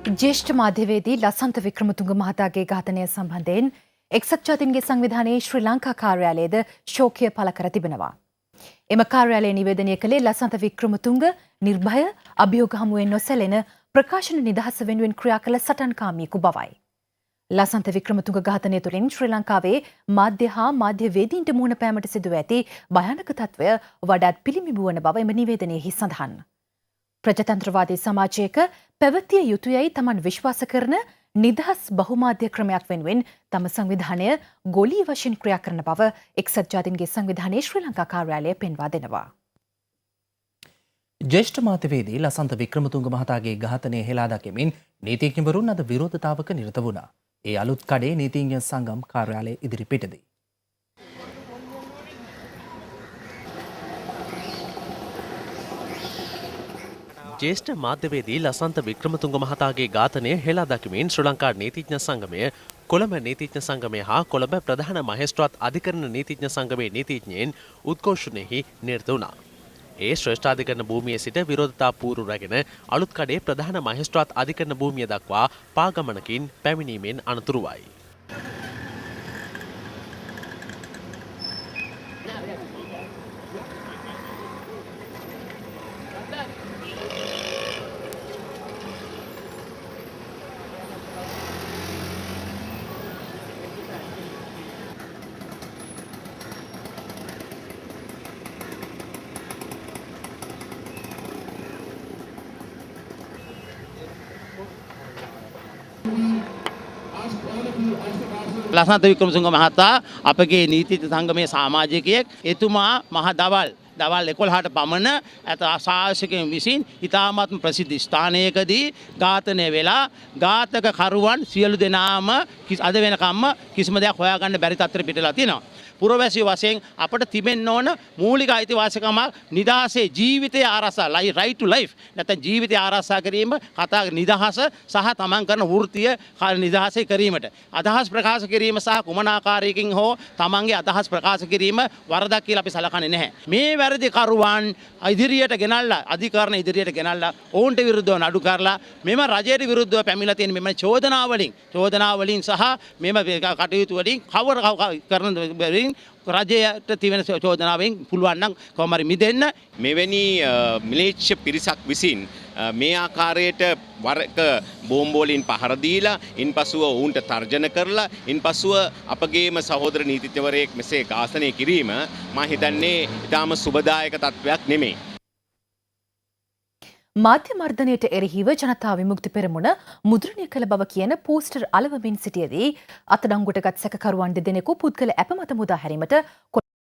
ज्येष्ठ මාධ්‍යවේදී ලසන්ත වික්‍රමතුංග මහතාගේ ඝාතනය සම්බන්ධයෙන් එක්සත් ජාතීන්ගේ සංවිධානයේ ශ්‍රී ලංකා කාර්යාලයද ශෝකය පළ කර තිබෙනවා. එම කාර්යාලය නිවේදනය කළේ ලසන්ත වික්‍රමතුංග නිර්භය අභියෝග හමුවෙන් නොසැලෙන ප්‍රකාශන නිදහස වෙනුවෙන් ක්‍රියා කළ සටන්කාමියෙකු බවයි. ලසන්ත වික්‍රමතුංග ඝාතනය තුළින් ශ්‍රී ලංකාවේ මාධ්‍ය හා මාධ්‍යවේදීන්ට මුහුණ පෑමට සිදුව ඇති භයානක තත්ත්වය වඩාත් පිළිඹු වන බව එම නිවේදනයෙහි සඳහන්. ප්‍රජාතන්ත්‍රවාදී සමාජයක පැවතිය යුතුයයි තමන් විශ්වාස කරන නිදහස් බහුමාධ්‍ය ක්‍රමයක් වෙනුවෙන් තම සංවිධානය ගොලී වශයෙන් ක්‍රියා කරන බව එක්සත් ජාතීන්ගේ සංවිධානයේ ශ්‍රී ලංකා කාර්යාලය පෙන්වා දෙනවා. ජ්‍යෙෂ්ඨ මාධ්‍යවේදී ලසන්ත වික්‍රමතුංග මහතාගේ ඝාතනය හෙලා දකිමින් නීතිඥවරුන් අද විරෝධතාවක නිරත වුණා. ඒ අලුත් කඩේ නීතිඥ සංගම් කාර්යාලය ඉදිරිපිටදී. ජ්‍යෙෂ්ඨ මාධ්‍යවේදී ලසන්ත වික්‍රමතුංග මහතාගේ ඝාතනය හෙලා දකිමින් ශ්‍රී ලංකා නීතිඥ සංගමය, කොළඹ නීතිඥ සංගමය හා කොළඹ ප්‍රධාන මහේස්ත්‍රාත් අධිකරණ නීතිඥ සංගමේ නීතිඥයින් උද්ඝෝෂණයෙහි නිරත වුණා. ඒ ශ්‍රේෂ්ඨාධිකරණ භූමියේ සිට විරෝධතා පූරු රැගෙන අලුත් කඩේ ප්‍රධාන මහේස්ත්‍රාත් අධිකරණ භූමිය දක්වා පාගමනකින් පැමිණීමෙන් අනතුරුවයි. ලසන්ත වික්‍රමසිංහ මහතා අපගේ නීතිඥ සංගමේ සමාජිකයෙක්. එතුමා මහ දවල් 11ට පමණ ශාසකයන් විසින් ඉතාමත්ම ප්‍රසිද්ධ ස්ථානයකදී ඝාතනය වෙලා ඝාතක කරුවන් සියලු දෙනාම අද වෙනකම්ම කිසිම දෙයක් හොයාගන්න බැරි තත්ත්වෙට පිටලා තියෙනවා. පුරවැසියෝ වශයෙන් අපට තිබෙන්න ඕන මූලික අයිතිවාසිකම නිදහසේ ජීවිතය ආරක්ෂා right to life නැත්නම් ජීවිතය ආරක්ෂා කිරීම කතා නිදහස සහ තමන් කරන වෘත්තිය නිදහසේ කිරීමට අදහස් ප්‍රකාශ කිරීම සහ කුමන ආකාරයකින් හෝ තමන්ගේ අදහස් ප්‍රකාශ කිරීම වරදක් කියලා අපි සලකන්නේ නැහැ. මේ වැරදි කරුවන් ඉදිරියට ගෙනල්ලා අධිකරණ ඉදිරියට ගෙනල්ලා ඔවුන්ට විරුද්ධව නඩු කරලා මෙම රජයට විරුද්ධව පැමිණලා තියෙන මෙම චෝදනාවලින් සහ මෙම කටයුතු වලින් කවර කරන රජයට තිබෙන චෝදනාවෙන් පුළුවන් නම් කොහොම හරි මිදෙන්න. මෙවැනි මිලේච්ඡ පිරිසක් විසින් මේ ආකාරයට වරක බෝම්බ වලින් පහර දීලා ඉන්පසුව ඔවුන්ට තර්ජන කරලා ඉන්පසුව අපගේම සහෝදර නීතිඥවරයෙක් මෙසේ ඝාතනය කිරීම මම හිතන්නේ ඊටාම සුබදායක තත්වයක් නෙමෙයි. මාධ්‍ය මර්ධනයට එරෙහිව ජනතා විමුක්ති පෙරමුණ මුද්‍රණය කළ බව කියන පෝස්ටර් අලවමින් සිටියදී අත්අඩංගුවටගත් සැකකරුවන් දෙදෙනෙකු පුද්ගල ඇප මත මුදා හැරීමට